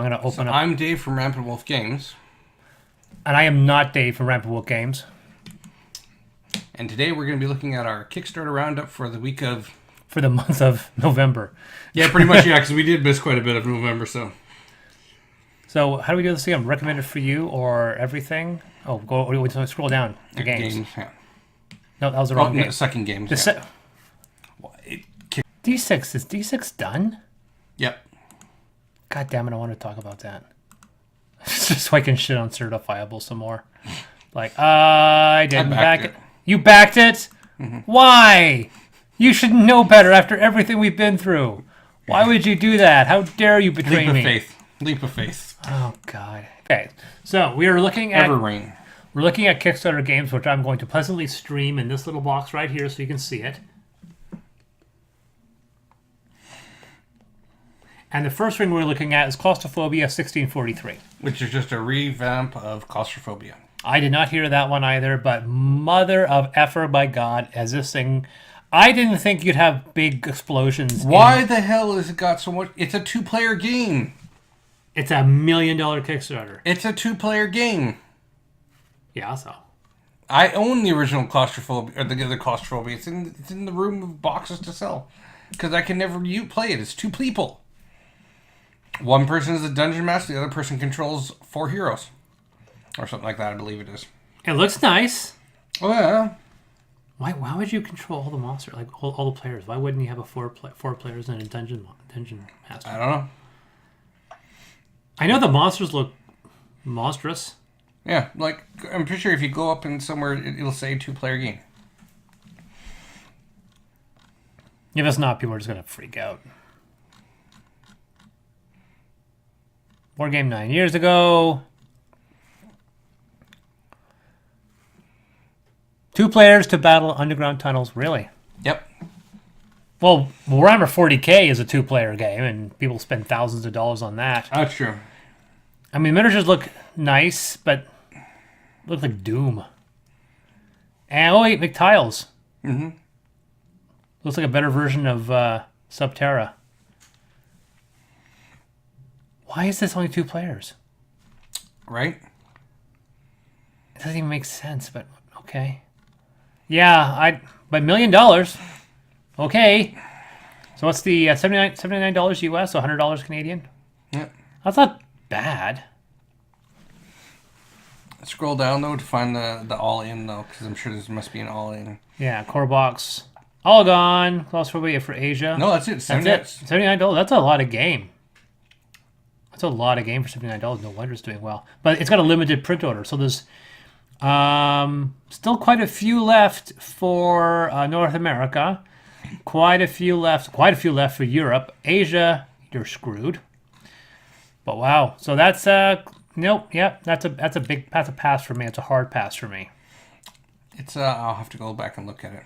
I'm going to open up. I'm Dave from Rampant Wolf Games. And I am not Dave from Rampant Wolf Games. And today we're going to be looking at our Kickstarter roundup for the week of... For the month of November. Yeah, pretty much, yeah, because we did miss quite a bit of November, so... So, how do we do this again? Recommended for you or everything? Oh, scroll down to games. Yeah. No, that was the wrong game. No, second games, D6, is D6 done? Yep. God damn it, I want to talk about that. Just so I can shit on Certifiable some more. Like, I didn't back it. You backed it? Mm-hmm. Why? You should know better after everything we've been through. Why would you do that? How dare you betray me? Leap of faith. Oh, God. Okay, so we are looking at... Everrain. We're looking at Kickstarter games, which I'm going to pleasantly stream in this little box right here so you can see it. And the first thing we're looking at is Claustrophobia 1643. Which is just a revamp of Claustrophobia. I did not hear that one either, but mother of effer, by God, as this thing... I didn't think you'd have big explosions. Why the hell has it got so much... It's a two-player game. It's a $1 million Kickstarter. It's a two-player game. Yeah, so. I own the original Claustrophobia, or the other Claustrophobia. It's in the room of boxes to sell. Because I can never play it. It's two people. One person is the dungeon master, the other person controls 4 heroes. Or something like that, I believe it is. It looks nice. Oh, yeah. Why would you control all the monsters, like all the players? Why wouldn't you have four players and a dungeon master? I don't know. I know the monsters look monstrous. Yeah, like, I'm pretty sure if you go up in somewhere, it'll say two-player game. If it's not, people are just going to freak out. War game 9 years ago. 2 players to battle underground tunnels. Really? Yep. Well, Warhammer 40K is a 2-player game, and people spend thousands of dollars on that. That's true. I mean, miniatures look nice, but look like Doom. And, oh wait, McTiles. Mm-hmm. Looks like a better version of Subterra. Why is this only 2 players? Right? It doesn't even make sense, but okay. Yeah, but $1 million. Okay. So what's the $79 US, so $100 Canadian? Yeah. That's not bad. Scroll down, though, to find the all-in, though, because I'm sure there must be an all-in. Yeah, core box. All gone. Claustrophobia for Asia. No, that's it. That's it. $79. That's a lot of game. That's a lot of game for $79. No wonder it's doing well. But it's got a limited print order, so there's still quite a few left for North America. Quite a few left for Europe. Asia, you're screwed. But wow. So that's nope, yeah, that's a pass for me. It's a hard pass for me. It's I'll have to go back and look at it.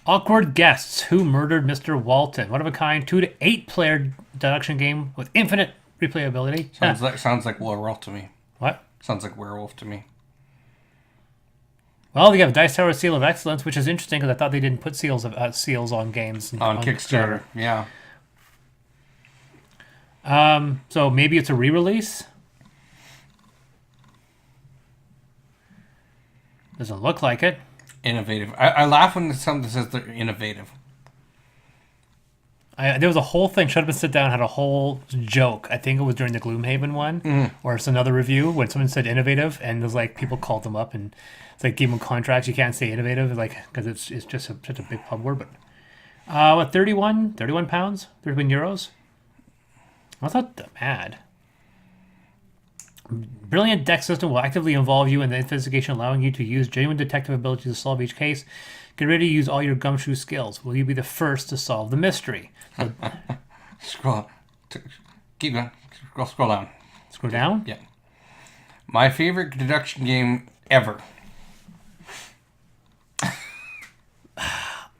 Awkward Guests, Who Murdered Mr. Walton. One of a kind 2 to 8 player deduction game with infinite replayability. Sounds like werewolf to me. What? Sounds like werewolf to me. Well, you have Dice Tower Seal of Excellence, which is interesting because I thought they didn't put seals on games on Kickstarter. Yeah. So maybe it's a re-release. Doesn't look like it. Innovative. I laugh when something says they're innovative. There was a whole thing. Shut Up and Sit Down had a whole joke. I think it was during the Gloomhaven one, or it's another review when someone said innovative, and there's like people called them up and it's like gave them contracts. You can't say innovative, like because it's just such a big pub word. But what 31 pounds, 31 euros. That's not that bad. Brilliant deck system will actively involve you in the investigation, allowing you to use genuine detective ability to solve each case. Get ready to use all your gumshoe skills. Will you be the first to solve the mystery? So, keep going. Scroll down. Scroll down? Yeah. My favorite deduction game ever.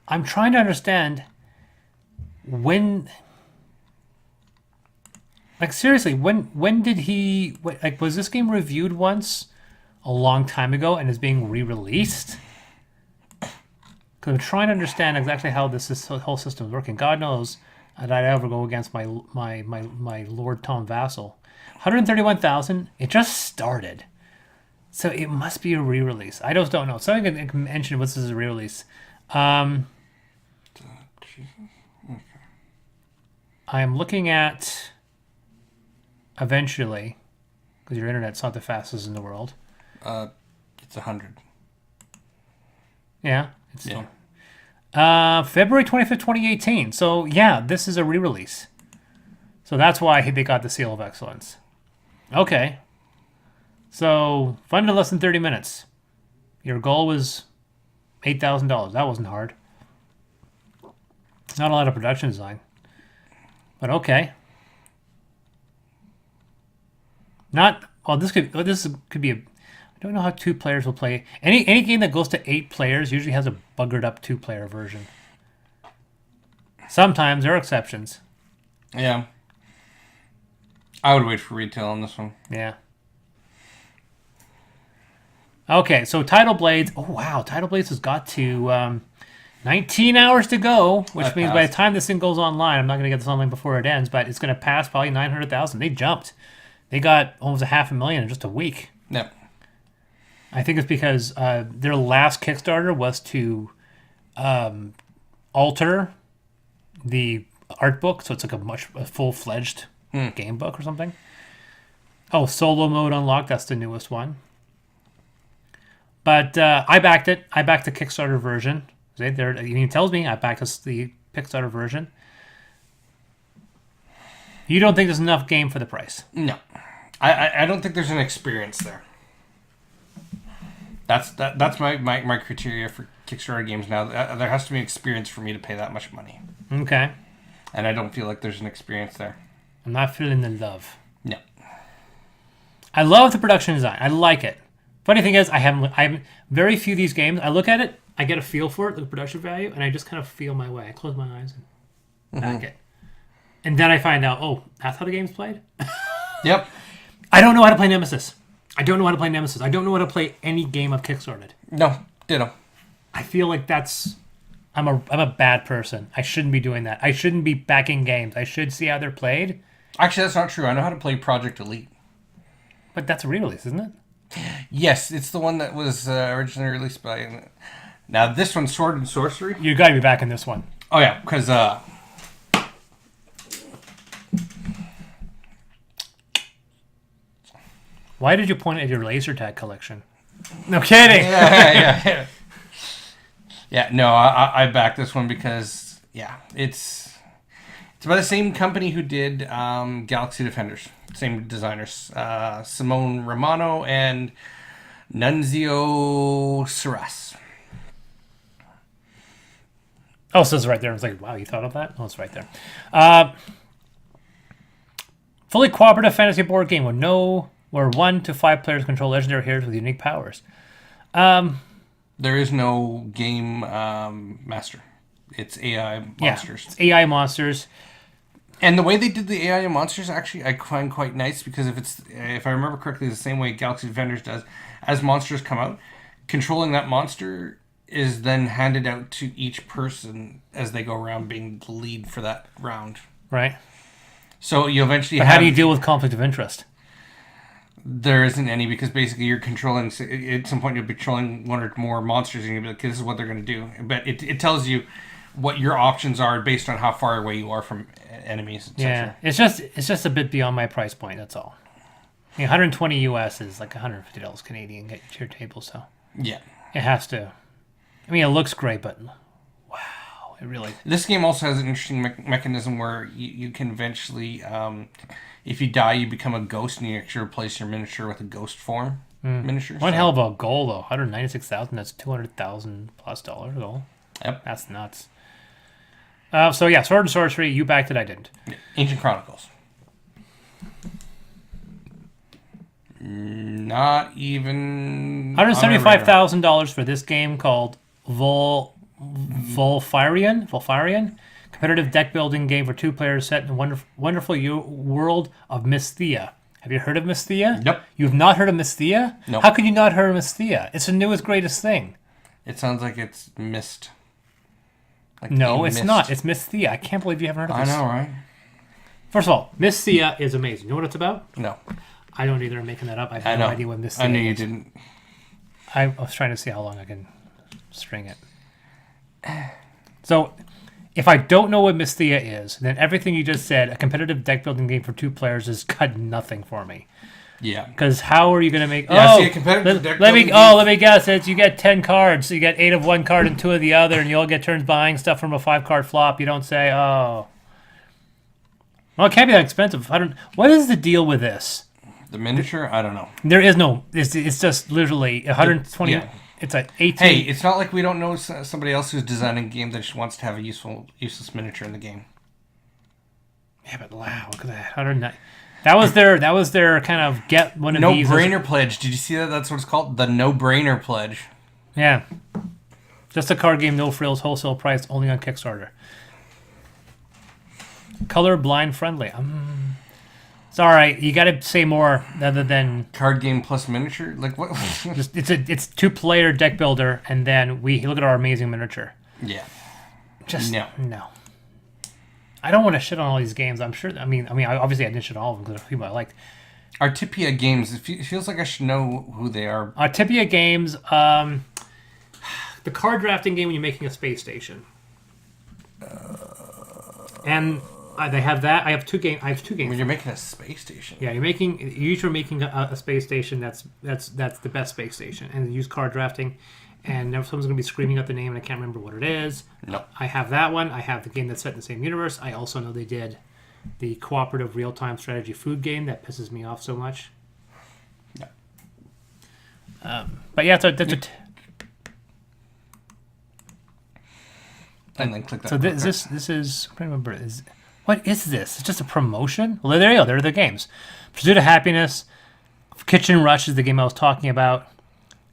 I'm trying to understand when... Like, seriously, when did he... Like, was this game reviewed once a long time ago and is being re-released? Because I'm trying to understand exactly how this whole system is working. God knows I'd ever go against my Lord Tom Vassal. 131,000. It just started. So it must be a re-release. I just don't know. Something can mention what's this a re-release. I am looking at eventually, because your internet's not the fastest in the world. It's 100. Yeah, it's still. February 25th, 2018. So yeah, this is a re-release. So that's why they got the Seal of Excellence. Okay. So funded in less than 30 minutes. Your goal was $8,000. That wasn't hard. Not a lot of production design. But okay. This could be a. I don't know how 2 players will play. Any game that goes to 8 players usually has a buggered up 2-player version. Sometimes there are exceptions. Yeah. I would wait for retail on this one. Yeah. Okay, so Tidal Blades. Oh wow, Tidal Blades has got to 19 hours to go, which means by the time this thing goes online, I'm not going to get this online before it ends, but it's going to pass probably 900,000. They jumped. They got almost 500,000 in just a week. Yep. I think it's because their last Kickstarter was to alter the art book, so it's like a full-fledged game book or something. Oh, solo mode unlocked. That's the newest one. But I backed it. I backed the Kickstarter version. He tells me I backed the Kickstarter version. You don't think there's enough game for the price? No. I don't think there's an experience there. That's my criteria for Kickstarter games now. There has to be an experience for me to pay that much money. Okay. And I don't feel like there's an experience there. I'm not feeling the love. No. I love the production design. I like it. Funny thing is, I haven't very few of these games. I look at it, I get a feel for it, the production value, and I just kind of feel my way. I close my eyes and back it. And then I find out, oh, that's how the game's played? Yep. I don't know how to play Nemesis. I don't know how to play Nemesis. I don't know how to play any game I've Kickstarted. No, ditto. I feel like I'm a bad person. I shouldn't be doing that. I shouldn't be backing games. I should see how they're played. Actually, that's not true. I know how to play Project Elite. But that's a re-release, isn't it? Yes, it's the one that was originally released by... Now, this one's Sword and Sorcery. You got to be back in this one. Oh, yeah, because... Why did you point at your laser tag collection? No kidding. Yeah. Yeah, no, I backed this one because, yeah, it's by the same company who did Galaxy Defenders. Same designers. Simone Romano and Nunzio Saras. Oh, so it's right there. I was like, wow, you thought of that? Oh, it's right there. Fully cooperative fantasy board game where 1 to 5 players control legendary heroes with unique powers. There is no game master. It's AI monsters. Yeah, it's AI monsters. And the way they did the AI monsters, actually, I find quite nice because if I remember correctly, the same way Galaxy Defenders does, as monsters come out, controlling that monster is then handed out to each person as they go around being the lead for that round. Right. So you eventually But how do you deal with conflict of interest? There isn't any because basically you're controlling, at some point you'll be controlling 1 or more monsters and you'll be like, okay, this is what they're going to do. But it tells you what your options are based on how far away you are from enemies, etc. Yeah, it's just a bit beyond my price point, that's all. I mean, 120 US is like $150 Canadian get to your table, so... Yeah. It has to... I mean, it looks great, but... Wow, it really... This game also has an interesting mechanism where you can eventually... if you die, you become a ghost and you actually replace your miniature with a ghost form miniature. One hell of a goal, though. 196,000, that's $200,000 plus goal. Yep. That's nuts. So yeah, Sword and Sorcery, you backed it, I didn't. Ancient Chronicles. Not even... $175,000 for this game called Volfarian. Competitive deck building game for 2 players set in a wonderful world of Mysthea. Have you heard of Mysthea? Nope. You've not heard of Mysthea? Nope. How could you not heard of Mysthea? It's the newest, greatest thing. It sounds like it's mist. Like No, in it's Myst. not. It's Miss Thea. I can't believe you haven't heard of I this. know, right? First of all, Miss Thea is amazing. You know what it's about? No. I don't either. I'm making that up. I I have know. no idea what Miss Thea I knew you is. didn't. I was trying to see how long I can string it. So, if I don't know what Miss Thea is, then everything you just said, a competitive deck building game for 2 players, has got nothing for me. Yeah. Because how are you going to make? Yeah, see, a competitive deck let me. building Oh, game- let me guess. It's you get 10 cards. So you get 8 of one card and 2 of the other, and you all get turns buying stuff from a 5-card flop. You don't say, oh. Well, it can't be that expensive. I don't. What is the deal with this? The miniature? I don't know. There is no. It's just literally 120. Yeah. It's a 18. Hey, it's not like we don't know somebody else who's designing a game that just wants to have a useless miniature in the game. Yeah, but wow, look at that. 109. That was their kind of get one of these. No-brainer pledge. Did you see that? That's what it's called. The no-brainer pledge. Yeah. Just a card game, no frills, wholesale price, only on Kickstarter. Color blind friendly. It's all right. You got to say more other than Card game plus miniature? Like what? just it's 2-player deck builder, and then we look at our amazing miniature. Yeah. Just No. I don't want to shit on all these games. I'm sure. I mean, obviously I didn't shit on all of them because there's people I liked. Artipia Games. It feels like I should know who they are. Artipia Games, the card drafting game when you're making a space station. And they have that. I have two games. When you're making a space station. Yeah, you're usually making a space station that's the best space station, and use card drafting. And now someone's going to be screaming out the name, and I can't remember what it is. No. I have that one. I have the game that's set in the same universe. I also know they did the cooperative real-time strategy food game that pisses me off so much. Yeah. But yeah, And then click that. so this is I don't remember what is this? It's just a promotion. Well, there you go. There are the games. Pursuit of Happiness, Kitchen Rush is the game I was talking about.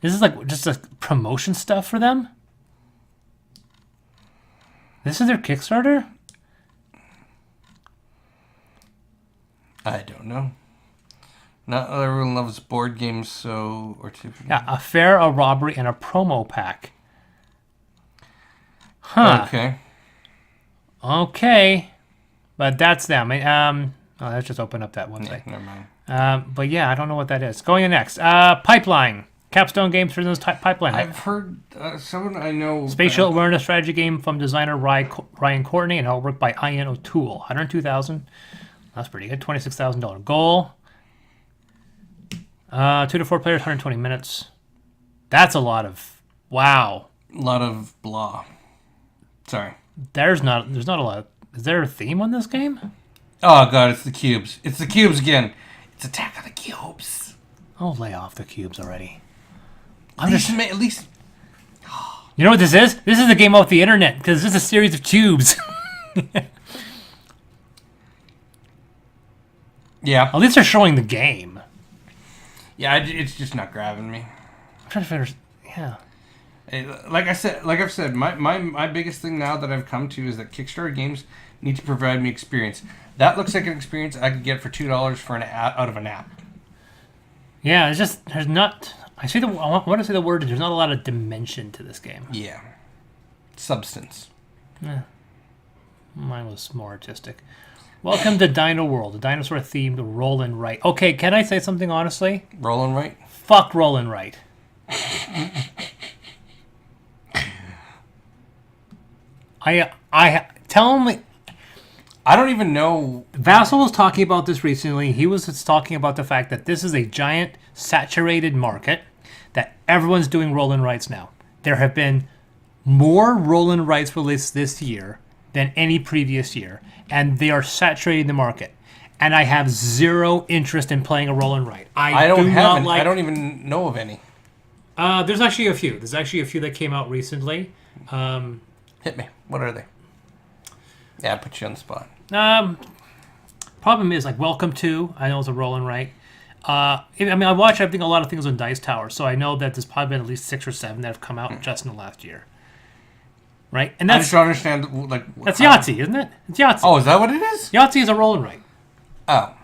This is like just a promotion stuff for them. This is their Kickstarter? I don't know. Not everyone loves board games, so Yeah, a fair, a robbery, and a promo pack. Huh. Okay. But that's them. Let's just open up that one thing. Never mind. But yeah, I don't know what that is. Going in next. Pipeline. Capstone games for this pipeline. I've heard someone I know. Spatial awareness strategy game from designer Ryan Courtney and artwork by Ian O'Toole. 102,000. That's pretty good. $26,000 goal. 2 to 4 players, 120 minutes. That's a lot of. Wow. A lot of blah. Sorry. There's not a lot. Is there a theme on this game? Oh god, it's the cubes. It's the cubes again. It's Attack of the Cubes. Oh, lay off the cubes already. At least. You know what this is? This is a game off the internet because this is a series of cubes. Yeah. At least they're showing the game. Yeah, it's just not grabbing me. I'm trying to figure. Yeah. Like I've said, my biggest thing now that I've come to is that Kickstarter games need to provide me experience. That looks like an experience I could get for $2 for an app out of an app. Yeah, it's just there's not. I want to say the word. There's not a lot of dimension to this game. Yeah. Substance. Mine was more artistic. Welcome to Dino World, a dinosaur-themed roll and write. Okay, can I say something honestly? Rolling right? Fuck roll and write. I tell me. I don't even know. Vassal was talking about this recently. He was talking about the fact that this is a giant saturated market, that everyone's doing roll and writes now. There have been more roll and writes released this year than any previous year, and they are saturating the market. And I have zero interest in playing a roll and write. I don't even know of any. There's actually a few. There's actually a few that came out recently. Hit me. What are they? Yeah, I put you on the spot. Problem is, like, Welcome to, I know it's a roll and write. I watch, I think, a lot of things on Dice Tower, so I know that there's probably been at least 6 or 7 that have come out just in the last year. Right? And I just don't understand, like... That's Yahtzee, isn't it? It's Yahtzee. Oh, is that what it is? Yahtzee is a roll and write. Oh.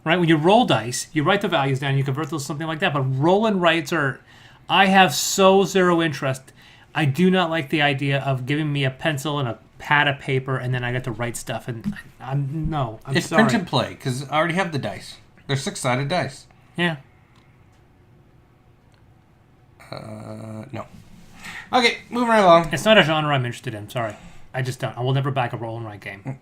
Right? When you roll dice, you write the values down, you convert those to something like that, but roll and writes are... I have so zero interest. I do not like the idea of giving me a pencil and a pad of paper, and then I get to write stuff. And I'm It's sorry. print and play, because I already have the dice. They're 6-sided dice. Yeah. No. Okay, moving right along. It's not a genre I'm interested in. Sorry. I just don't. I will never back a roll and write game.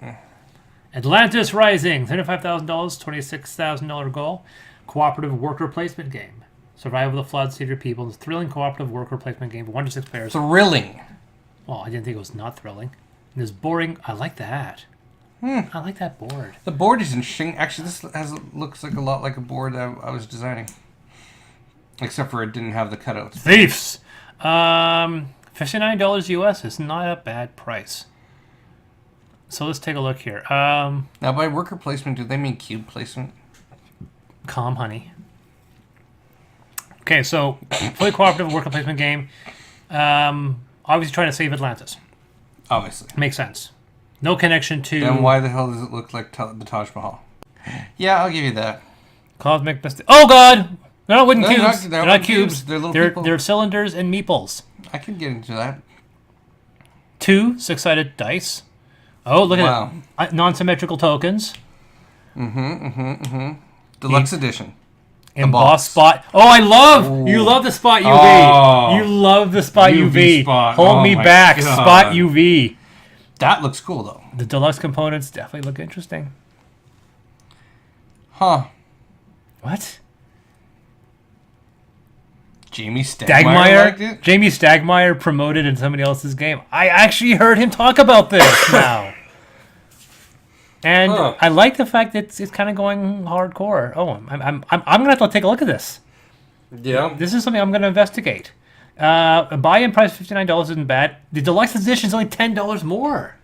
Atlantis Rising, $35,000, $26,000 goal. Cooperative worker placement game. Survival of the Flood, save your people. It's a thrilling cooperative worker placement game for 1 to 6 players. Thrilling. Well, I didn't think it was not thrilling. And it's boring. I like that. I like that board. The board is interesting. Actually, this looks like a lot like a board I was designing. Except for it didn't have the cutouts. Thieves! $59 US is not a bad price. So let's take a look here. Now, by worker placement, do they mean cube placement? Calm, honey. Okay, so fully cooperative worker placement game. Obviously trying to save Atlantis. Obviously. Makes sense. No connection to... Then why the hell does it look like the Taj Mahal? Yeah, I'll give you that. Cosmic mistake. Oh, God! They're not wooden No, cubes. they're They're not not cubes. cubes. They're little they're, people. they're cylinders and meeples. I can get into that. 2 6-sided dice. Oh, look Wow. at it. Non-symmetrical tokens. Deluxe edition. Embossed spot. Oh, I love! Ooh. You love the spot UV. Oh. You love the spot UV. spot. Hold Oh me my back. God. Spot UV. That looks cool, though. The deluxe components definitely look interesting. Huh. What? Jamie Stagmeyer liked it? Jamie Stagmeyer promoted in somebody else's game. I actually heard him talk about this now. And I like the fact that it's kind of going hardcore. Oh, I'm gonna have to take a look at this. Yeah. This is something I'm gonna investigate. A buy-in price $59 isn't bad. The deluxe edition is only $10 more.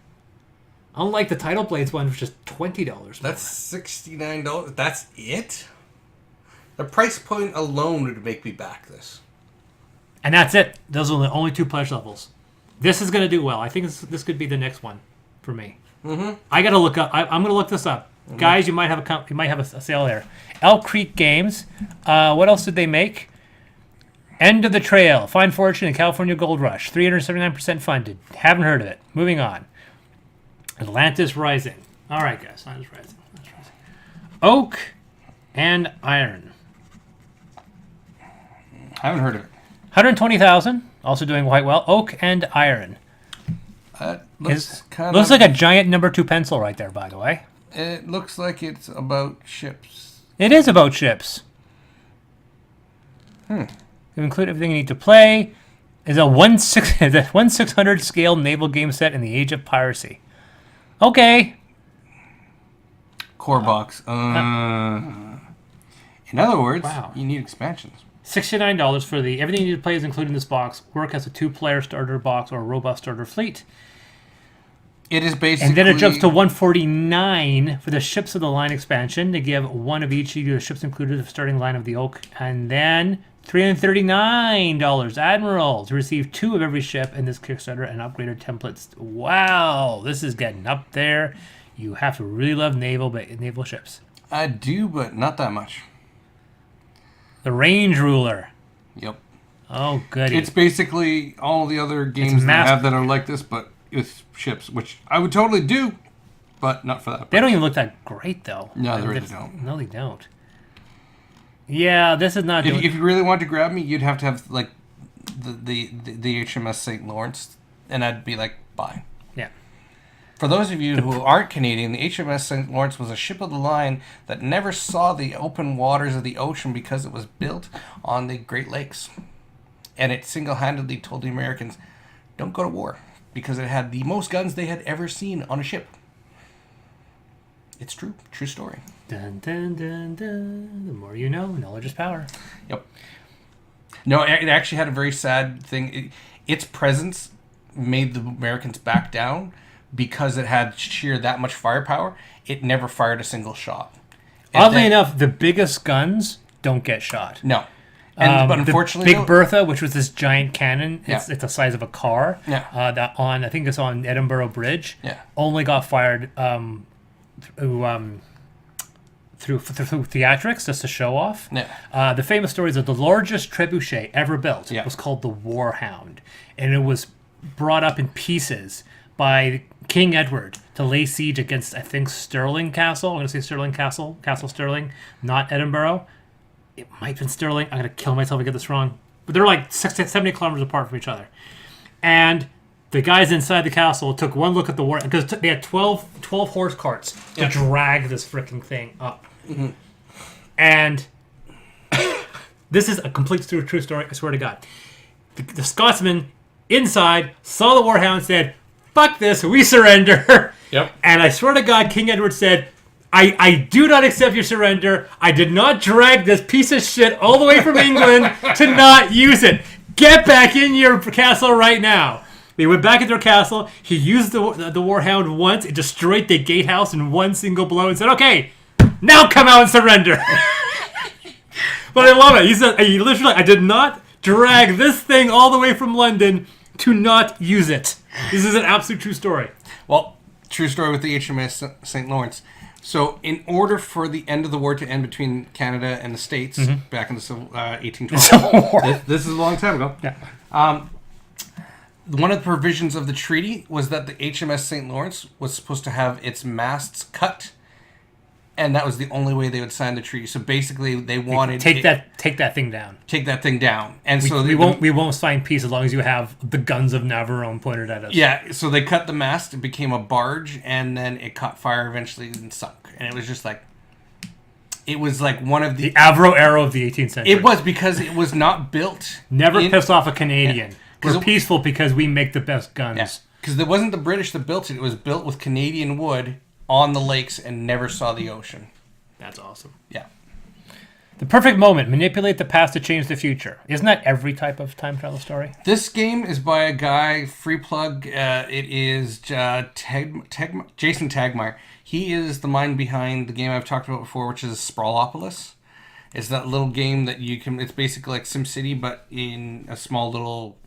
Unlike the Title Blades one, which is $20 more. That's $69. That's it? The price point alone would make me back this. And that's it. Those are the only 2 pledge levels. This is gonna do well. I think this could be the next one for me. I gotta look up. I'm gonna look this up, guys. You might have a sale there. Elk Creek Games. What else did they make? End of the Trail. Find Fortune in California Gold Rush. 379% funded. Haven't heard of it. Moving on. Atlantis Rising. All right, guys. Atlantis Rising. Oak and Iron. Haven't heard of it. 120,000. Also doing quite well. Oak and Iron. Looks Looks like a giant number 2 pencil right there, by the way. It looks like it's about ships. It is about ships. You include everything you need to play. Is a 1/600 scale naval game set in the age of piracy. Okay. Core box. In other words, Wow. you need expansions. $69 for the everything you need to play is included in this box. Work as a 2-player starter box or a robust starter fleet. It is basically... And then it jumps to $149 for the Ships of the Line expansion. They give one of each. You do the ships included, the starting line of the Oak. And then $339 Admiral to receive 2 of every ship in this Kickstarter and upgraded templates. Wow, this is getting up there. You have to really love naval ships. I do, but not that much. The Range Ruler. Yep. Oh, goody. It's basically all the other games that I have that are like this, but with ships, which I would totally do, but not for that. They don't even look that great, though. No, they really don't. No, they don't. Yeah, this is not... If you really wanted to grab me, you'd have to have, like, the HMS St. Lawrence, and I'd be like, bye. Yeah. For those of you who aren't Canadian, the HMS St. Lawrence was a ship of the line that never saw the open waters of the ocean because it was built on the Great Lakes. And it single-handedly told the Americans, don't go to war, because it had the most guns they had ever seen on a ship. It's true. True story. Dun, dun, dun, dun. The more you know, knowledge is power. Yep. No, it actually had a very sad thing. Its presence made the Americans back down because it had sheer that much firepower. It never fired a single shot. Oddly enough, the biggest guns don't get shot. No. But unfortunately, the Big Bertha, which was this giant cannon, it's the size of a car. Yeah. I think it's on Edinburgh Bridge. Yeah. Only got fired through theatrics just to show off. Yeah. The famous story is that the largest trebuchet ever built Yeah. was called the Warhound, and it was brought up in pieces by King Edward to lay siege against, I think, Stirling Castle. I'm going to say Stirling Castle, Castle Stirling, not Edinburgh. It might have been Stirling. I'm going to kill myself if I get this wrong. But they're like 70 kilometers apart from each other. And the guys inside the castle took one look at the war, because they had 12 horse carts to drag this freaking thing up. Mm-hmm. And this is a complete true story, I swear to God. The Scotsman inside saw the Warhound, said, "Fuck this, we surrender." Yep. And I swear to God, King Edward said, I do not accept your surrender. I did not drag this piece of shit all the way from England to not use it. Get back in your castle right now. They went back into their castle. He used the Warhound once. It destroyed the gatehouse in one single blow and said, "Okay, now come out and surrender." But I love it. He said, literally, I did not drag this thing all the way from London to not use it. This is an absolute true story. Well, true story with the HMS St. Lawrence. So, in order for the end of the war to end between Canada and the States, back in the 1812, this is a long time ago. Yeah. One of the provisions of the treaty was that the HMS St. Lawrence was supposed to have its masts cut, and that was the only way they would sign the treaty. So basically, they wanted take that thing down. Take that thing down, and we won't sign peace as long as you have the guns of Navarone pointed at us. Yeah, so they cut the mast. It became a barge, and then it caught fire eventually and sunk. And it was just like, it was like one of the Avro arrow of the 18th century. It was because it was not built. Never pissed off a Canadian. Yeah. We're peaceful because we make the best guns. Yeah. Because it wasn't the British that built it. It was built with Canadian wood on the lakes and never saw the ocean. That's awesome. Yeah. The perfect moment. Manipulate the past to change the future. Isn't that every type of time travel story? This game is by a guy, free plug. It is Jason Tagmeyer. He is the mind behind the game I've talked about before, which is Sprawlopolis. It's that little game that you can... It's basically like SimCity, but in a small little...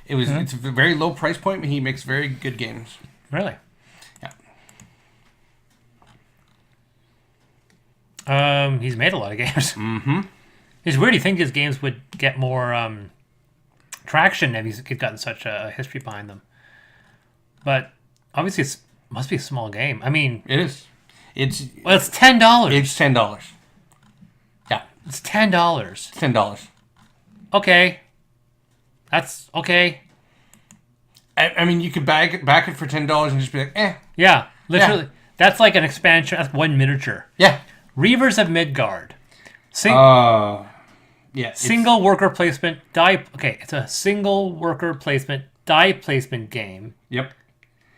It's a very low price point, but he makes very good games. Really? Yeah. He's made a lot of games. Mm-hmm. It's weird. You think his games would get more traction if he's gotten such a history behind them. But obviously, it must be a small game. I mean, it is. It's $10. It's $10. Yeah, it's $10. $10. Okay, that's okay. I mean, you could back it for $10 and just be like, eh. Yeah, literally. Yeah. That's like an expansion. That's one miniature. Yeah. Reavers of Midgard. Yeah. Single worker placement die. Okay, it's a single worker placement die placement game. Yep.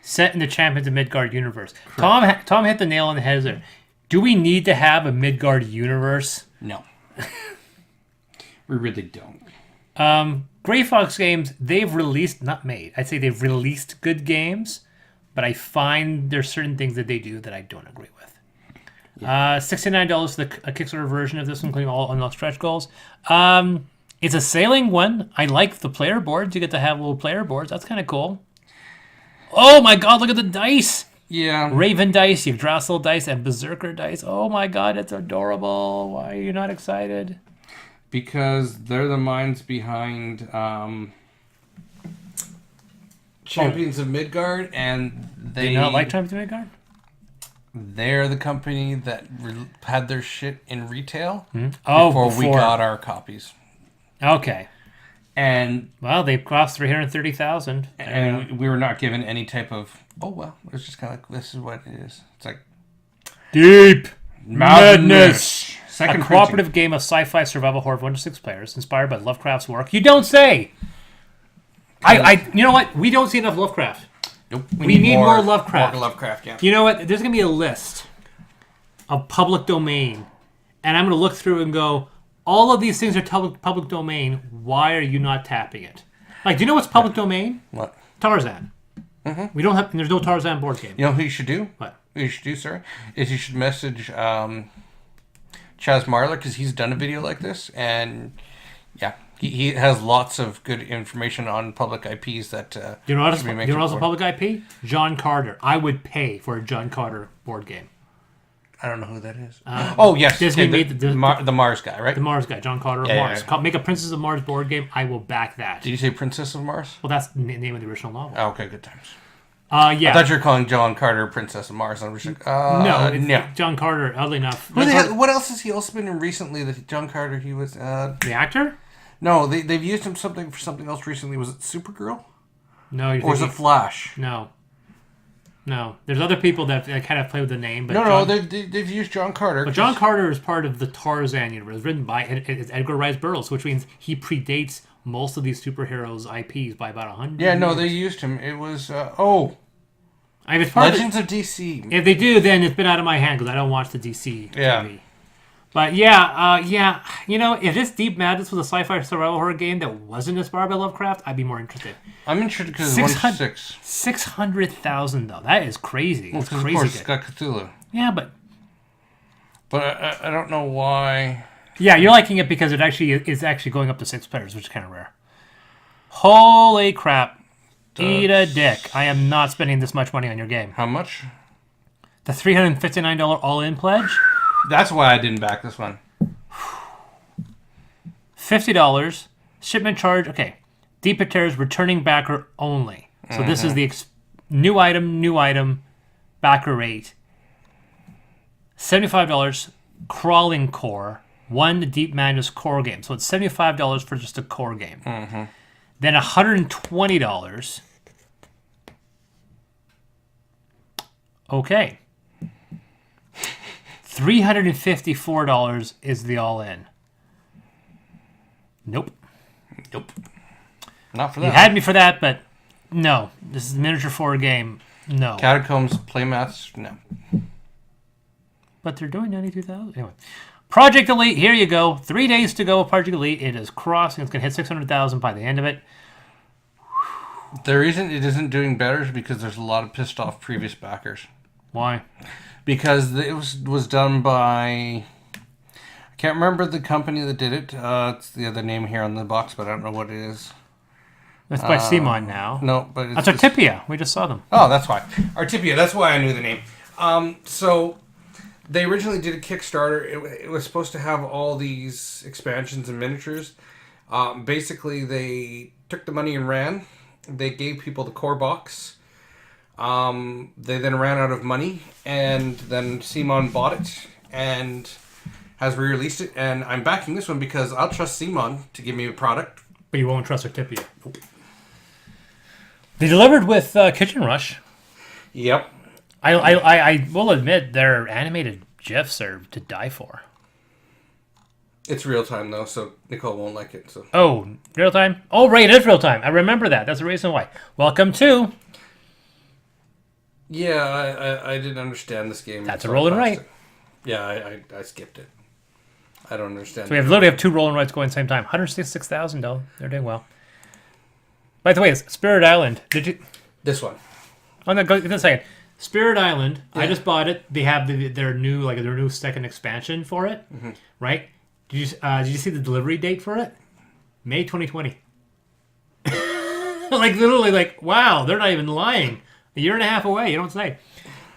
Set in the Champions of Midgard universe. Correct. Tom hit the nail on the head there. Do we need to have a Midgard universe? No. We really don't. Grey Fox Games, they've released, not made, I'd say they've released good games, but I find there's certain things that they do that I don't agree with. Yeah. $69 for a Kickstarter version of this, including all unlocked stretch goals. It's a sailing one. I like the player boards. You get to have little player boards. That's kind of cool. Oh my God, look at the dice. Yeah. Raven dice, you have Drassel dice, and Berserker dice. Oh my God, it's adorable. Why are you not excited? Because they're the minds behind Champions of Midgard, and they... Do you not like Champions of Midgard? They're the company that had their shit in retail before we got our copies. Okay. And well, they cost $330,000, and we were not given any type of. Oh well, it was just kind of like, this is what it is. It's like deep madness. Second a cooperative game of sci-fi survival horror of 1 to 6 players, inspired by Lovecraft's work. You don't say. You know what? We don't see enough Lovecraft. Nope. We need more Lovecraft. More Lovecraft. Yeah. You know what? There's gonna be a list of public domain, and I'm gonna look through and go, all of these things are public domain. Why are you not tapping it? Like, do you know what's public domain? What? Tarzan. Mm-hmm. We don't have. There's no Tarzan board game. You know who you should do? What? What you should do, sir, is you should message Chaz Marler, because he's done a video like this, and yeah, he has lots of good information on public IPs that. You know what else? Public IP? John Carter. I would pay for a John Carter board game. I don't know who that is. Oh, yes. Disney okay, made the Mars guy, right? the Mars guy, John Carter of Yeah, Mars. yeah. Make a Princess of Mars board game. I will back that. Did you say Princess of Mars? Well, that's the name of the original novel. Oh, okay, good times. Yeah. I thought you were calling John Carter Princess of Mars. I was like, no, it's no. John Carter, oddly enough. What else has he also been in recently that John Carter, he was... The actor? No, they've used him for something else recently. Was it Supergirl? No. Or was it Flash? No. There's other people that kind of play with the name. But No, they've used John Carter. But John Carter is part of the Tarzan universe, written by Edgar Rice Burroughs, which means he predates most of these superheroes' IPs by about 100 Yeah, no, years. they used him. It was, I mean, it's part Legends of DC. If they do, then it's been out of my hand because I don't watch the DC Yeah. TV. But yeah, if this Deep Madness was a sci-fi survival horror game that wasn't inspired by Lovecraft, I'd be more interested. I'm interested because it's 1-6. 600,000 though. That is crazy. Well, It's 'cause crazy. of course, it's got Cthulhu. Yeah, but I don't know why. yeah, you're liking it because it actually is actually going up to 6 players, which is kind of rare. Holy crap! Eat a dick. I am not spending this much money on your game. How much? The $359 all-in pledge. That's why I didn't back this one. $50 shipment charge. Okay, Deep Tears returning backer only. So this is the new item, backer rate. $75 crawling core, one Deep Madness core game. So it's $75 for just a core game. Then $120. Okay. $354 is the all-in. Nope. Not for You that. had me for that, but no. This is a miniature 4 game. No. Catacombs, playmats, no. But they're doing 92,000. Anyway. Project Elite, here you go. 3 days to go with Project Elite. It is crossing. It's going to hit 600,000 by the end of it. It isn't doing better is because there's a lot of pissed off previous backers. Why? Because it was done by... I can't remember the company that did it. It's the other name here on the box, but I don't know what it is. It's by Simon now. No, but it's That's Artipia. We just saw them. Oh, that's why. Artipia, that's why I knew the name. So they originally did a Kickstarter. It was supposed to have all these expansions and miniatures. Basically, they took the money and ran. They gave people the core box. They then ran out of money, and then Simon bought it and has re-released it. And I'm backing this one because I'll trust Simon to give me a product. But you won't trust Artipia. They delivered with Kitchen Rush. Yep. I will admit their animated GIFs are to die for. It's real time though, so Nicole won't like it. So. Oh, real time? Oh, right, it is real time. I remember that. That's the reason why. Welcome to... Yeah, I didn't understand this game. That's a roll and write. Yeah, I skipped it. I don't understand. So we literally have 2 roll and writes going at the same time. 166,000 though. They're doing well. By the way, it's Spirit Island. Did you... This one. Oh, no, give me a second. Spirit Island. Yeah. I just bought it. They have their new second expansion for it, right? Did you see the delivery date for it? May 2020. Literally, wow, they're not even lying. A year and a half away. You don't say.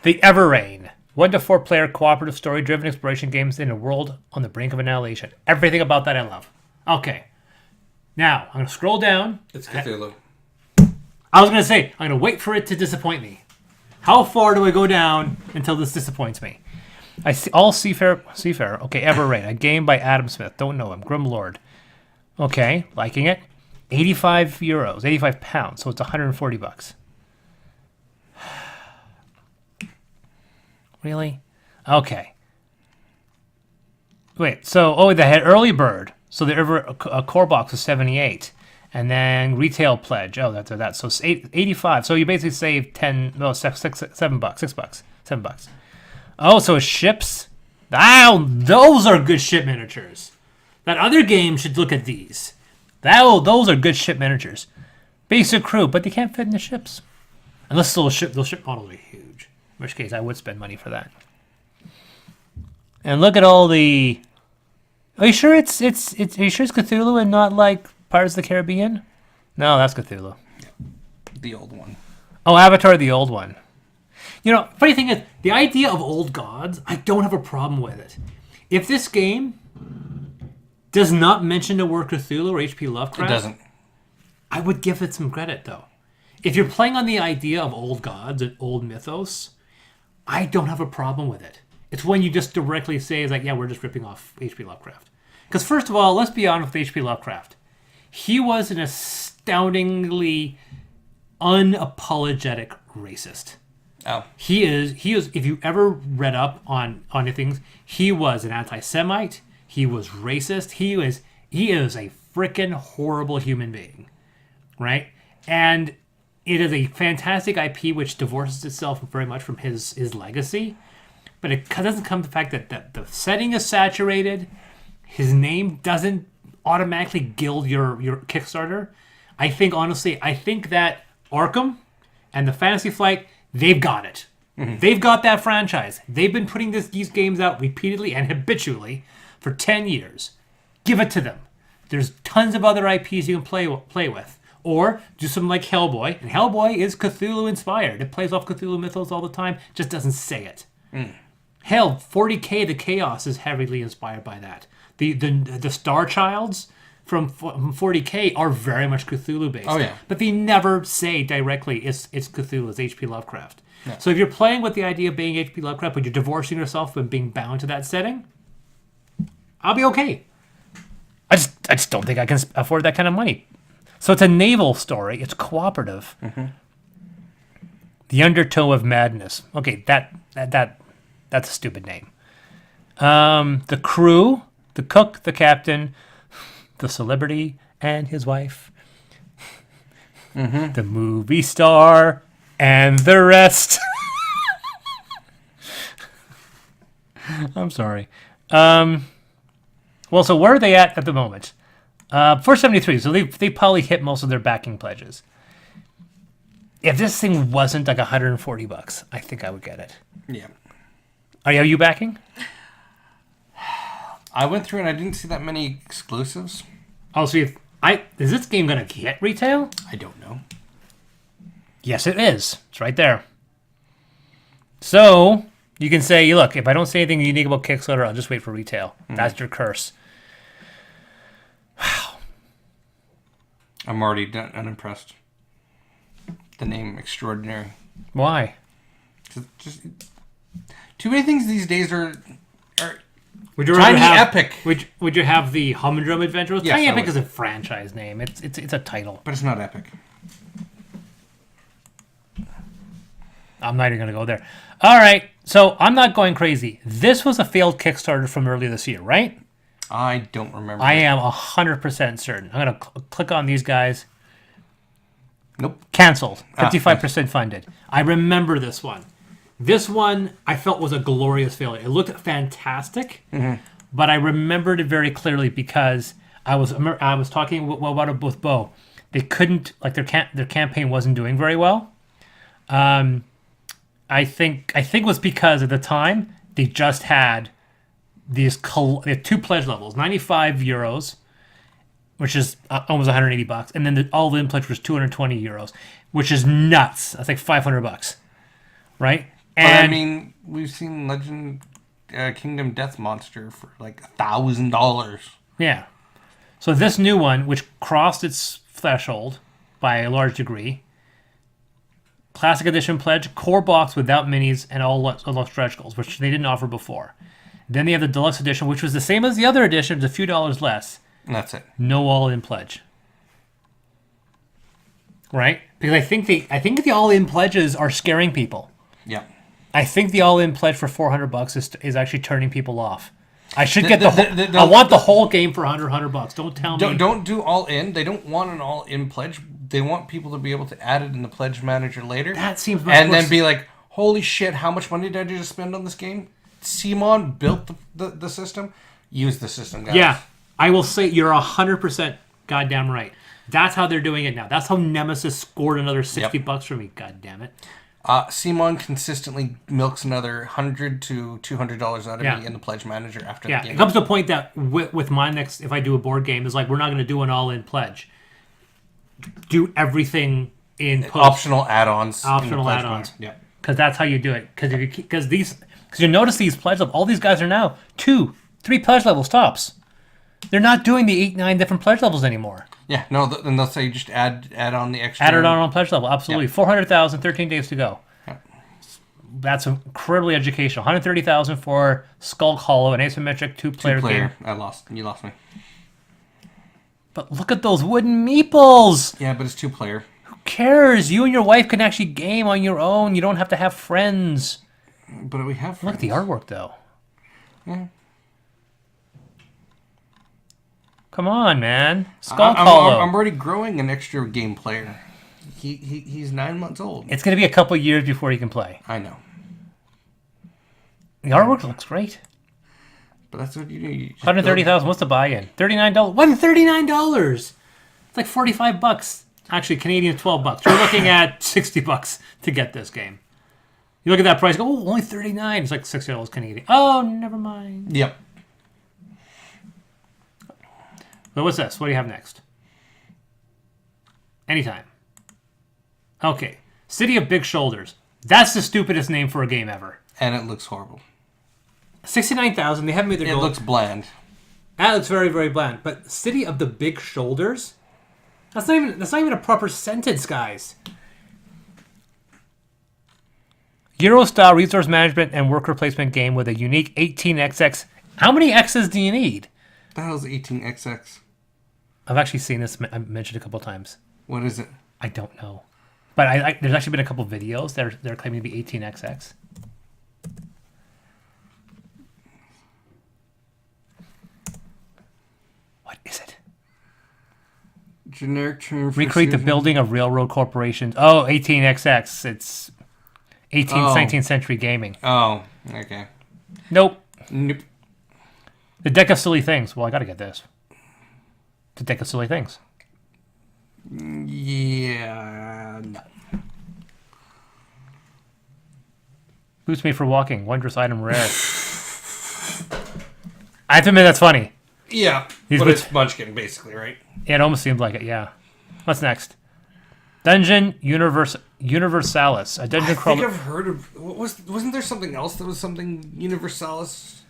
The Everrain. 1 to 4 player cooperative story-driven exploration games in a world on the brink of annihilation. Everything about that I love. Okay. Now, I'm going to scroll down. It's Cthulhu. I was going to say, I'm going to wait for it to disappoint me. How far do I go down until this disappoints me? I see all Seafarer. Okay, Everrain. A game by Adam Smith. Don't know him. Grimlord. Okay, liking it. 85 euros. 85 pounds. So it's 140 bucks. Really? Okay. Wait, so, they had early bird. So a core box was 78. And then retail pledge. Oh, that's that. So it's 85. So you basically save 7 bucks. $7. Oh, so it ships. Wow, those are good ship miniatures. That other game should look at these. Those are good ship miniatures. Basic crew, but they can't fit in the ships. Unless those ship models are huge. In which case, I would spend money for that. And look at all the... Are you sure are you sure it's Cthulhu and not like Pirates of the Caribbean? No, that's Cthulhu. The old one. Oh, Avatar, the old one. You know, funny thing is, the idea of old gods, I don't have a problem with it. If this game does not mention the word Cthulhu or H.P. Lovecraft, It doesn't. I would give it some credit, though. If you're playing on the idea of old gods and old mythos, I don't have a problem with it. It's when you just directly say, it's like, yeah, we're just ripping off H.P. Lovecraft. Because first of all, let's be honest with H.P. Lovecraft. He was an astoundingly unapologetic racist. Oh. He is, if you ever read up on the things, he was an anti-Semite, he was racist, he is a freaking horrible human being. Right? And it is a fantastic IP which divorces itself very much from his legacy. But it doesn't come to the fact that the setting is saturated. His name doesn't automatically gild your Kickstarter. I think, honestly, that Arkham and the Fantasy Flight, they've got it. Mm-hmm. They've got that franchise. They've been putting these games out repeatedly and habitually for 10 years. Give it to them. There's tons of other IPs you can play with. Or do something like Hellboy. And Hellboy is Cthulhu inspired. It plays off Cthulhu mythos all the time, just doesn't say it. Mm. Hell, 40K the Chaos is heavily inspired by that. The Star Childs from 40K are very much Cthulhu based. Oh, yeah. But they never say directly it's Cthulhu, it's H.P. Lovecraft. Yeah. So if you're playing with the idea of being H.P. Lovecraft, but you're divorcing yourself from being bound to that setting, I'll be okay. I just don't think I can afford that kind of money. So it's a naval story. It's cooperative. Mm-hmm. The Undertow of Madness. Okay, that's a stupid name. The crew, the cook, the captain, the celebrity and his wife, the movie star, and the rest. I'm sorry. Well, so where are they at the moment? 473. So they probably hit most of their backing pledges. If this thing wasn't like $140, I think I would get it. Yeah. Are you backing? I went through and I didn't see that many exclusives. Oh, so is this game going to get retail? I don't know. Yes, it is. It's right there. So you can say, look, if I don't say anything unique about Kickstarter, I'll just wait for retail. Mm-hmm. That's your curse. Wow. I'm already unimpressed. The name Extraordinary. Why? Just too many things these days are would you Tiny have, Epic. Would you have the Humdrum Adventures? Yes, Tiny Epic is a franchise name. It's a title. But it's not Epic. I'm not even going to go there. All right, so I'm not going crazy. This was a failed Kickstarter from earlier this year, right? I don't remember. I am 100% certain. I'm going to click on these guys. Nope. Canceled. 55% funded. I remember this one. This one I felt was a glorious failure. It looked fantastic, but I remembered it very clearly because I was talking about it with Bo. They couldn't, like, their campaign wasn't doing very well. I think it was because at the time they just had they had two pledge levels, 95 euros, which is almost $180, and then the all-in pledge was 220 euros, which is nuts. That's like $500, right? And but I mean, we've seen Legend Kingdom Death Monster for like $1,000. Yeah. So this new one, which crossed its threshold by a large degree, Classic Edition pledge, core box without minis and all stretch goals, which they didn't offer before. Then they have the Deluxe Edition, which was the same as the other edition, just a few dollars less. And that's it. No all-in pledge. Right? Because I think the all-in pledges are scaring people. Yeah. I think the all-in pledge for $400 is actually turning people off. I should get I want the whole game for $100. Don't tell me. Don't do all-in. They don't want an all-in pledge. They want people to be able to add it in the pledge manager later. That seems much and worse. Then be like, holy shit, how much money did I just spend on this game? Simon built the system. Use the system, guys. Yeah. I will say you're 100% goddamn right. That's how they're doing it now. That's how Nemesis scored another $60 for me. God damn it. Simon consistently milks another $100 to $200 out of me in the pledge manager after the game. It comes to a point that with my next, if I do a board game, is like we're not going to do an all-in pledge. Do everything in post. Optional add-ons. Optional add-ons. Yeah. because that's how you do it. Because you notice these pledge levels, all these guys are now 2, 3 pledge levels tops. They're not doing the 8, 9 different pledge levels anymore. Yeah, no, and they'll say just add on the extra. Add it on pledge level, absolutely. Yeah. 400,000, 13 days to go. Yeah. That's incredibly educational. 130,000 for Skull Hollow, an asymmetric 2-player game. You lost me. But look at those wooden meeples. Yeah, but it's 2-player. Who cares? You and your wife can actually game on your own. You don't have to have friends. But we have friends. Look at the artwork, though. Yeah. Come on, man. Skull Hollow. I'm already growing an extra game player. He's 9 months old. It's going to be a couple years before he can play. I know. The artwork looks great. But that's what you do. 130,000. What's the buy-in? $39. What? $39? It's like $45. Actually, Canadian $12. You're looking at $60 to get this game. You look at that price. Go, oh, only $39. It's like $60 Canadian. Oh, never mind. Yep. But what's this? What do you have next? Anytime. Okay. City of Big Shoulders. That's the stupidest name for a game ever. And it looks horrible. 69,000. They haven't made their goal. It looks bland. That looks very, very bland. But City of the Big Shoulders? That's not even a proper sentence, guys. Euro-style resource management and worker placement game with a unique 18XX. How many X's do you need? The hell's 18XX? I've actually seen this mentioned a couple times. What is it? I don't know. But there's actually been a couple videos that they're claiming to be 18XX. What is it? Generic term for recreate the building of railroad corporations. Oh, 18XX. It's 19th century gaming. Oh, okay. Nope. The Deck of Silly Things. Well, I gotta get this. The Deck of Silly Things. Yeah, no. Boots made for walking. Wondrous item rare. I have to admit that's funny. Yeah, but it's Munchkin, basically, right? Yeah, it almost seemed like it, yeah. What's next? Dungeon Universalis. A dungeon crawler. I think I've heard of... Wasn't there something else that was something Universalis?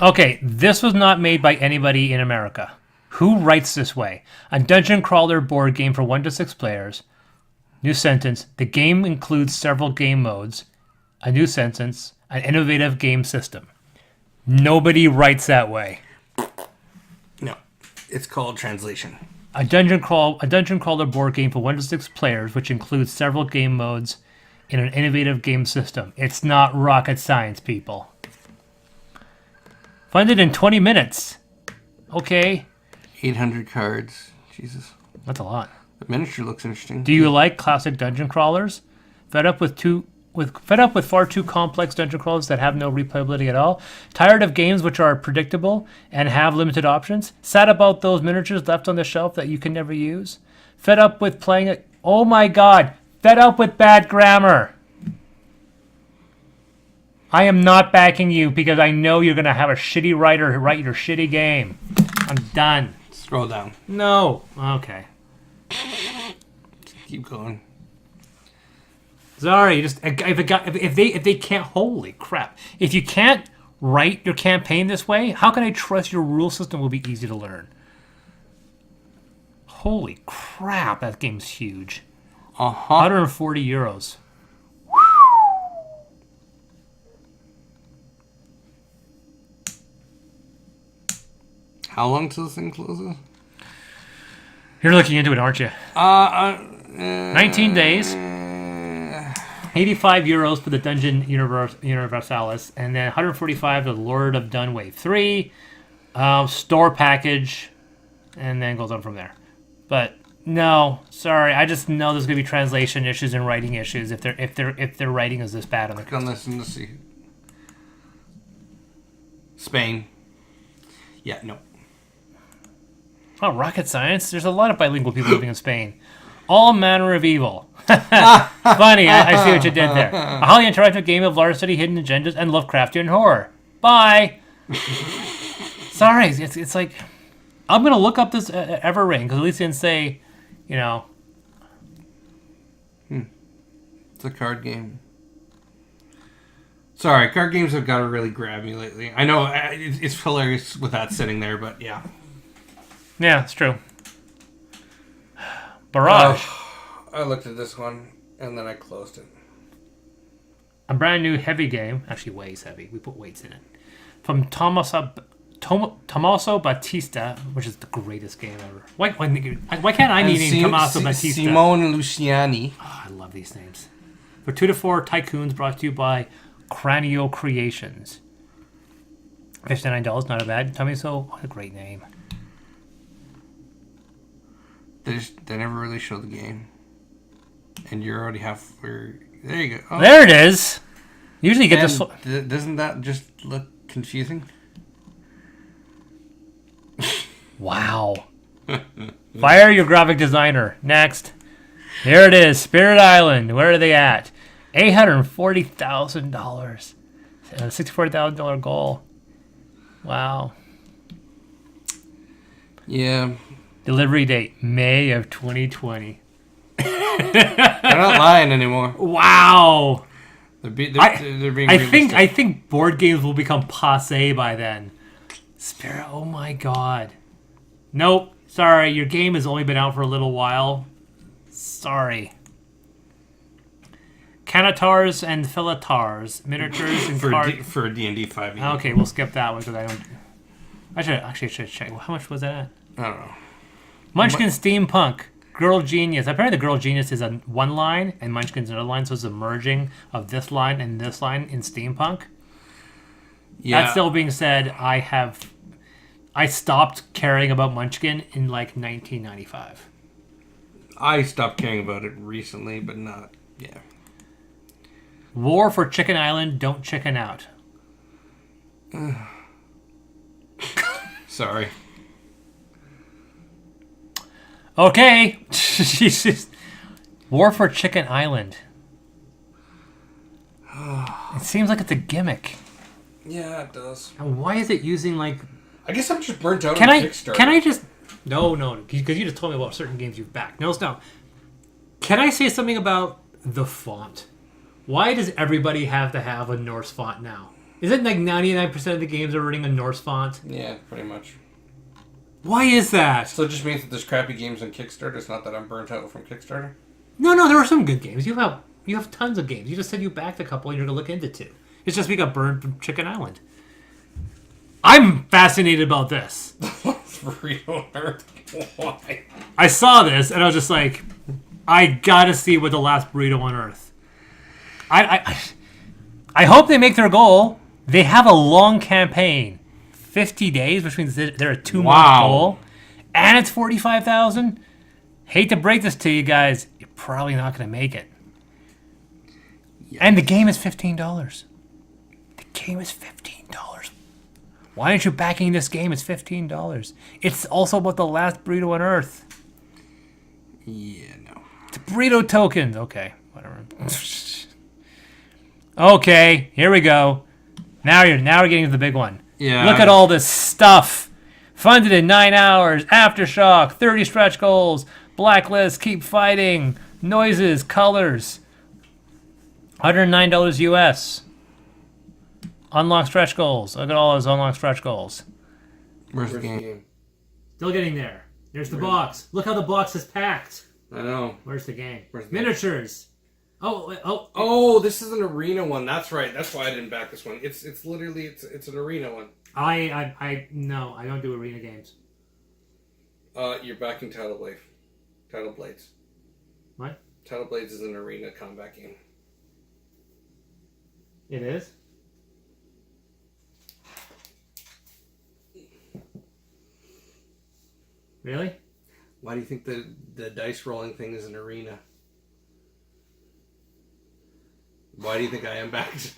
Okay, this was not made by anybody in America. Who writes this way? A dungeon crawler board game for 1 to 6 players. New sentence. The game includes several game modes. A new sentence. An innovative game system. Nobody writes that way. No. It's called translation. A dungeon crawler board game for 1 to 6 players, which includes several game modes in an innovative game system. It's not rocket science, people. Funded in 20 minutes. Okay. 800 cards. Jesus. That's a lot. The miniature looks interesting. Do you like classic dungeon crawlers? Fed up with far too complex dungeon crawlers that have no replayability at all? Tired of games which are predictable and have limited options? Sad about those miniatures left on the shelf that you can never use? Fed up with playing it? Oh my god! Fed up with bad grammar! I am not backing you because I know you're going to have a shitty writer write your shitty game. I'm done. Scroll down. No. Okay. Keep going. Sorry, if they can't, holy crap! If you can't write your campaign this way, how can I trust your rule system will be easy to learn? Holy crap! That game's huge. 140 euros. How long till this thing closes? You're looking into it, aren't you? 19 days. 85 euros for the Dungeon Universalis, and then 145 for the Lord of Dun Wave 3, store package, and then goes on from there. But no, sorry, I just know there's gonna be translation issues and writing issues if their writing is this bad on the. Click on this and let's see. Spain. Yeah, no. Oh, rocket science! There's a lot of bilingual people living in Spain. All manner of evil. Funny, I see what you did there. A highly interactive game of large city hidden agendas and Lovecraftian horror. Bye. Sorry, it's like I'm gonna look up this Everring because at least it didn't say, It's a card game. Sorry, card games have got to really grab me lately. I know it's hilarious with that sitting there, but yeah. Yeah, it's true. Barrage. I looked at this one and then I closed it. A brand new heavy game. Actually, weighs heavy. We put weights in it. From Tommaso Battista, which is the greatest game ever. Why can't I name Tommaso Battista? Simone Luciani. Oh, I love these names. For 2 to 4 Tycoons, brought to you by Cranio Creations. $59, not a bad. Tommaso, what a great name. They never really show the game. And you're already there you go. Oh. There it is. Usually you get this. Doesn't that just look confusing? Wow. Fire your graphic designer. Next. Here it is. Spirit Island. Where are they at? $840,000. A $64,000 goal. Wow. Yeah. Delivery date, May of 2020. They're not lying anymore. Wow. They're being realistic. I think board games will become passé by then. Spirit, oh my god. Nope. Sorry, your game has only been out for a little while. Sorry. Canatars and Filatars, miniatures and cards. For D&D 5e. Okay, we'll skip that one because I don't... I should check. How much was that? I don't know. Munchkin Steampunk. Girl Genius. Apparently the Girl Genius is a one line and Munchkin's another line, so it's a merging of this line and this line in Steampunk. Yeah. That still being said, I stopped caring about Munchkin in like 1995. I stopped caring about it recently, but not... Yeah. War for Chicken Island, don't chicken out. Sorry. Okay. Jesus. War for Chicken Island. It seems like it's a gimmick. Yeah, it does. And why is it using like... I guess I'm just burnt out on Kickstarter. Can I just... No, because you just told me about certain games you've backed. No. Can I say something about the font? Why does everybody have to have a Norse font now? Is it like 99% of the games are running a Norse font? Yeah, pretty much. Why is that? So it just means that there's crappy games on Kickstarter. It's not that I'm burnt out from Kickstarter. No, there are some good games. You have tons of games. You just said you backed a couple and you're gonna look into 2. It's just we got burned from Chicken Island. I'm fascinated about this. Why? I saw this and I was just like, I gotta see what the last burrito on Earth. I hope they make their goal. They have a long campaign. 50 days, which means they're a 2-month goal. And it's $45,000. Hate to break this to you guys. You're probably not going to make it. Yes. And the game is $15. The game is $15. Why aren't you backing this game? It's $15. It's also about the last burrito on Earth. Yeah, no. It's burrito tokens. Okay, whatever. Okay, here we go. Now we're getting to the big one. Yeah. Look at all this stuff. Funded in 9 hours. Aftershock. 30 stretch goals. Blacklist. Keep fighting. Noises. Colors. $109 US. Unlock stretch goals. Look at all those unlock stretch goals. Where's the game? Still getting there. There's the box. Look how the box is packed. I know. Where's the game? Where's the miniatures? Oh, this is an arena one. That's right. That's why I didn't back this one. It's literally it's an arena one. No, I don't do arena games. You're backing Tidal Blades. What? Tidal Blades is an arena combat game. It is? Really? Why do you think the dice rolling thing is an arena? Why do you think I am backed?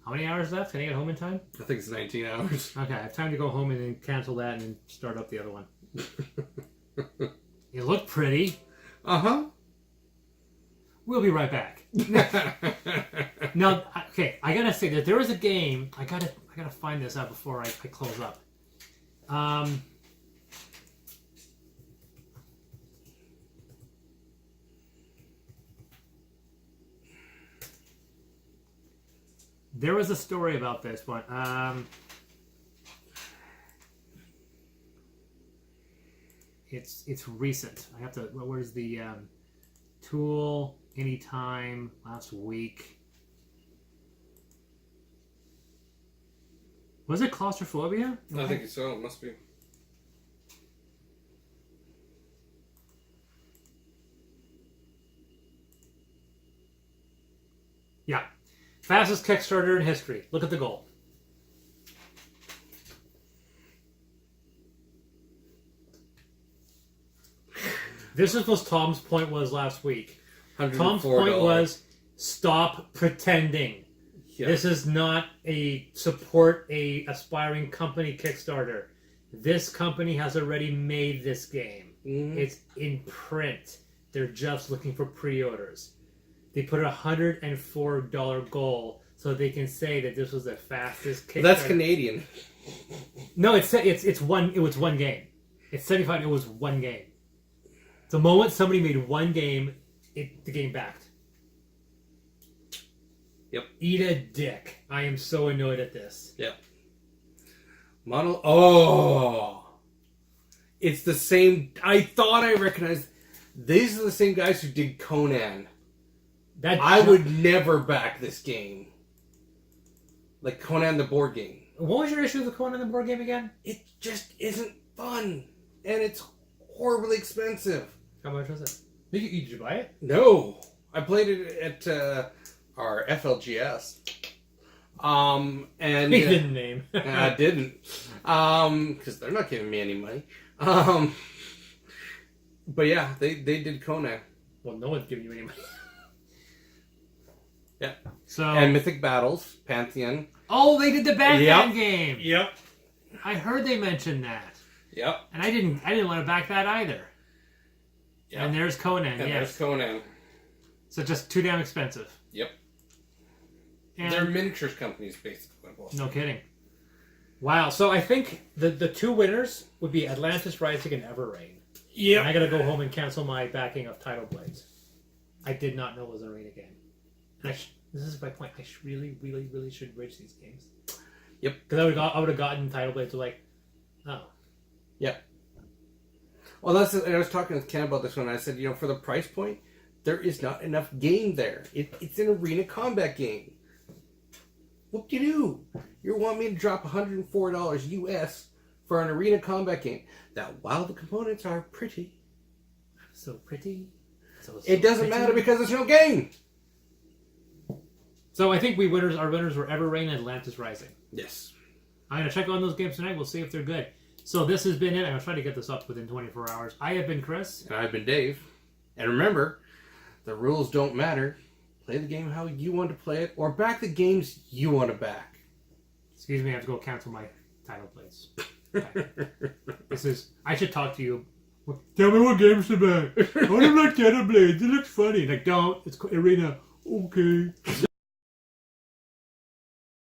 How many hours left? Can I get home in time? I think it's 19 hours. Okay, I have time to go home and then cancel that and then start up the other one. You look pretty. Uh-huh. We'll be right back. Now, okay, I gotta say that there was a game. I gotta find this out before I close up. There was a story about this one. It's recent. I have to. Where's the tool? Anytime last week. Was it claustrophobia? I think so. It must be. Yeah. Fastest Kickstarter in history. Look at the goal. This is what Tom's point was last week. Tom's point was stop pretending. Yeah. This is not a support a aspiring company Kickstarter. This company has already made this game. Mm-hmm. It's in print. They're just looking for pre-orders. They put a $104 goal so they can say that this was the fastest Kickstarter. That's Canadian. No, it was one game. It's 75. It was one game. The moment somebody made one game, the game backed. Yep. Eat a dick. I am so annoyed at this. Yep. It's the same. I thought I recognized. These are the same guys who did Conan. I would never back this game. Like Conan the board game. What was your issue with the Conan the board game again? It just isn't fun. And it's horribly expensive. How much was it? Did you buy it? No. I played it at our FLGS. And he didn't name. I didn't. Because they're not giving me any money. But yeah, they did Conan. Well, no one's giving you any money. Yeah. So and Mythic Battles, Pantheon. Oh, they did the Batman game. Yep. I heard they mentioned that. Yep. And I didn't want to back that either. Yep. And there's Conan. And there's Conan. So just too damn expensive. Yep. And they're miniatures companies, basically. No kidding. Wow. So I think the two winners would be Atlantis Rising and Everrain. Yeah. And I gotta go home and cancel my backing of Tidal Blades. I did not know it was an arena game. And this is my point. I really, really, really should bridge these games. Yep. Because I would have gotten Tidal Blades to like, oh. Yep. Well, I was talking with Ken about this one. I said, for the price point, there is not enough game there. It's an arena combat game. What do you do? You want me to drop $104 US for an arena combat game that, while the components are pretty, so pretty, it doesn't matter because there's no game. So I think our winners were Everrain and Atlantis Rising. Yes. I'm going to check on those games tonight. We'll see if they're good. So this has been it. I'm going to try to get this up within 24 hours. I have been Chris. And I've been Dave. And remember, the rules don't matter. Play the game how you want to play it, or back the games you want to back. Excuse me, I have to go cancel my Tidal Blades. I should talk to you. Tell me what games to back. I want to like Tidal Blades. It looks funny. Like, don't. It's arena. Okay.